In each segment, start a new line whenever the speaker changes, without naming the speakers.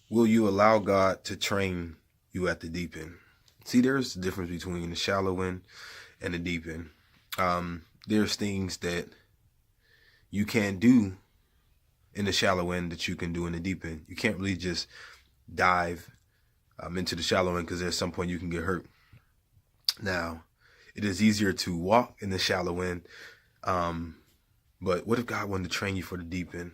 Will you allow God to train you at the deep end? See, there's a difference between the shallow end and the deep end. There's things that you can't do in the shallow end that you can do in the deep end. You can't really just dive into the shallow end because at some point you can get hurt. Now, it is easier to walk in the shallow end, but what if God wanted to train you for the deep end?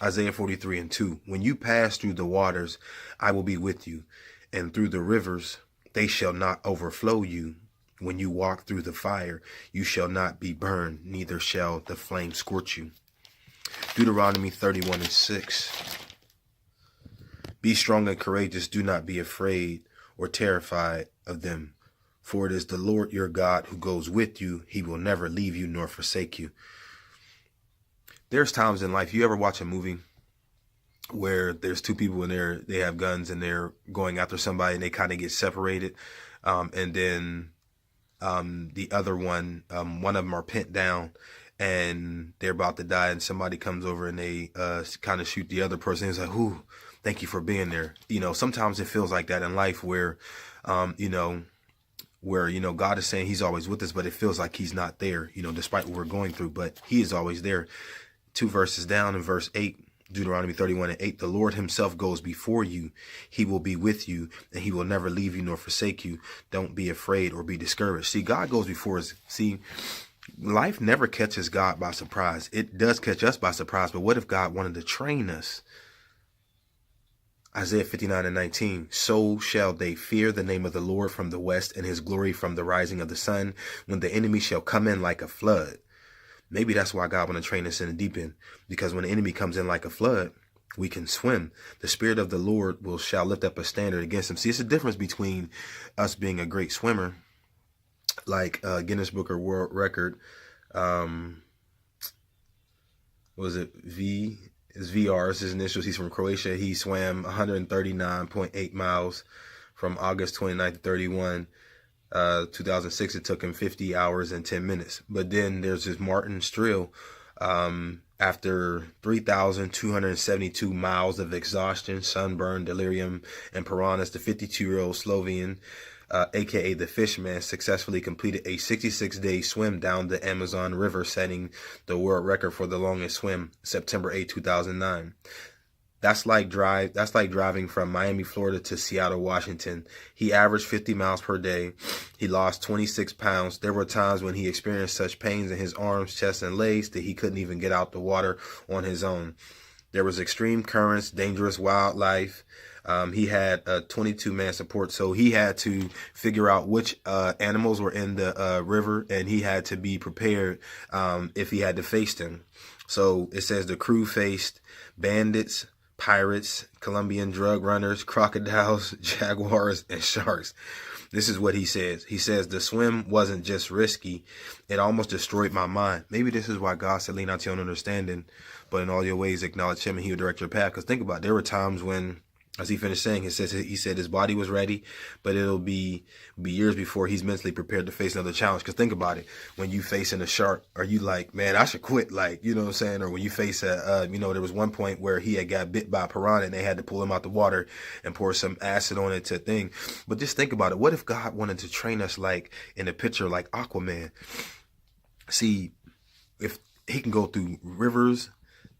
Isaiah 43:2. When you pass through the waters, I will be with you, and through the rivers, they shall not overflow you. When you walk through the fire, you shall not be burned, neither shall the flame scorch you. Deuteronomy 31:6. Be strong and courageous. Do not be afraid or terrified of them. For it is the Lord your God who goes with you. He will never leave you nor forsake you. There's times in life, you ever watch a movie where there's two people in there, they have guns and they're going after somebody and they kind of get separated. And then the other one of them are pinned down and they're about to die, and somebody comes over and they kind of shoot the other person. It's like, "Ooh, thank you for being there." Sometimes it feels like that in life where, God is saying he's always with us, but it feels like he's not there, despite what we're going through, but he is always there. 2 verses down in verse 8, Deuteronomy 31:8, the Lord himself goes before you. He will be with you, and he will never leave you nor forsake you. Don't be afraid or be discouraged. See, God goes before us. See, life never catches God by surprise. It does catch us by surprise, but what if God wanted to train us? Isaiah 59:19, so shall they fear the name of the Lord from the west, and his glory from the rising of the sun, when the enemy shall come in like a flood. Maybe that's why God want to train us in the deep end, because when the enemy comes in like a flood, we can swim. The Spirit of the Lord shall lift up a standard against him. See, it's a difference between us being a great swimmer, like Guinness Book of World Record. Was it VR, it's his initials. He's from Croatia. He swam 139.8 miles from August 29th to 31. 2006, it took him 50 hours and 10 minutes. But then there's this Martin Strill, after 3,272 miles of exhaustion, sunburn, delirium, and piranhas, the 52-year-old Slovenian, aka the Fishman, successfully completed a 66-day swim down the Amazon River, setting the world record for the longest swim, September 8, 2009. That's like driving from Miami, Florida to Seattle, Washington. He averaged 50 miles per day. He lost 26 pounds. There were times when he experienced such pains in his arms, chest, and legs that he couldn't even get out the water on his own. There was extreme currents, dangerous wildlife. He had a 22-man support, so he had to figure out which animals were in the river, and he had to be prepared if he had to face them. So it says the crew faced bandits, pirates, Colombian drug runners, crocodiles, jaguars, and sharks. This is what he says. He says, the swim wasn't just risky. It almost destroyed my mind. Maybe this is why God said, lean out to your own understanding, but in all your ways acknowledge him and he will direct your path. Because think about it, there were times when, as he finished saying, he said his body was ready, but it'll be years before he's mentally prepared to face another challenge. Because think about it, when you facing a shark, are you like, man, I should quit, like, you know what I'm saying? Or when you face there was one point where he had got bit by a piranha and they had to pull him out the water and pour some acid on it to thing. But just think about it. What if God wanted to train us like in a picture like Aquaman? See, if he can go through rivers,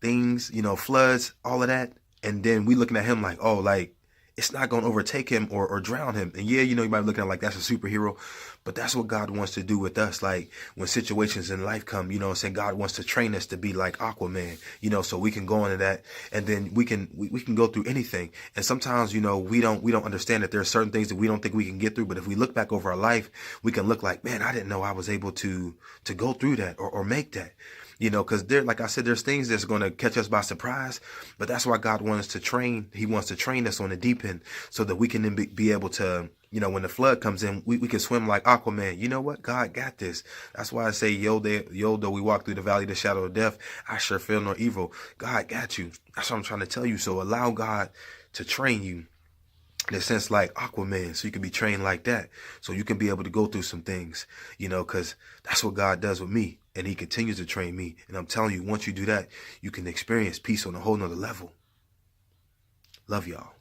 things, floods, all of that. And then we looking at him like, oh, like, it's not going to overtake him or drown him. And yeah, you might be looking at like that's a superhero, but that's what God wants to do with us. Like when situations in life come, saying God wants to train us to be like Aquaman, so we can go into that and then we can go through anything. And sometimes, we don't understand that there are certain things that we don't think we can get through. But if we look back over our life, we can look like, man, I didn't know I was able to go through that or make that. Because like I said, there's things that's going to catch us by surprise, but that's why God wants us to train. He wants to train us on the deep end so that we can then be able to, when the flood comes in, we can swim like Aquaman. You know what? God got this. That's why I say, though we walk through the valley of the shadow of death, I sure feel no evil. God got you. That's what I'm trying to tell you. So allow God to train you in a sense like Aquaman, so you can be trained like that, so you can be able to go through some things, because that's what God does with me, and he continues to train me. And I'm telling you, once you do that, you can experience peace on a whole nother level. Love y'all.